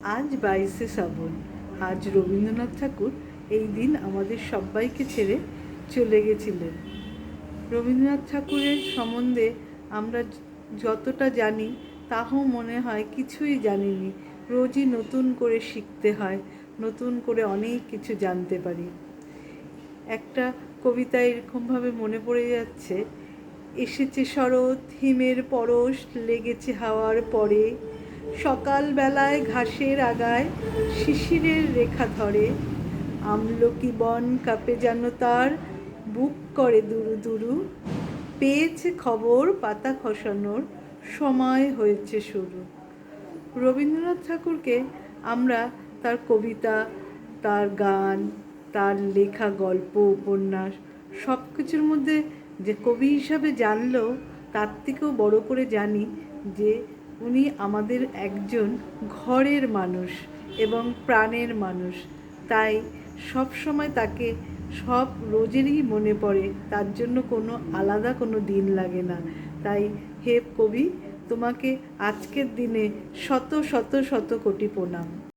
আজ 22শে শ্রাবণ। আজ রবীন্দ্রনাথ ঠাকুর এই দিন আমাদের সবাইকে ছেড়ে চলে গেছিলেন। রবীন্দ্রনাথ ঠাকুরের সম্বন্ধে আমরা যতটা জানি তাও মনে হয় কিছুই জানিনি। রোজই নতুন করে শিখতে হয়, নতুন করে অনেক কিছু জানতে পারি। একটা কবিতা এরকমভাবে মনে পড়ে যাচ্ছে, এসেছে শরৎ হিমের পরশ লেগেছে হাওয়ার পরে, সকালবেলায় ঘাসের আগায় শিশিরের রেখা ধরে, আমলকি বন কাঁপে যেন তার বুক করে দুরু দুরু, পেয়েছে খবর পাতা খসানোর সময় হয়েছে শুরু। রবীন্দ্রনাথ ঠাকুরকে আমরা তার কবিতা, তার গান, তার লেখা গল্প উপন্যাস সব কিছুর মধ্যে যে কবি হিসাবে জানলেও তার থেকেও বড় করে জানি যে উনি আমাদের একজন ঘরের মানুষ এবং প্রাণের মানুষ। তাই সব সময় তাকে সব রোজেরই মনে পড়ে, তার জন্য কোনো আলাদা কোনো দিন লাগে না। তাই হে কবি, তোমাকে আজকের দিনে শত শত শত কোটি প্রণাম।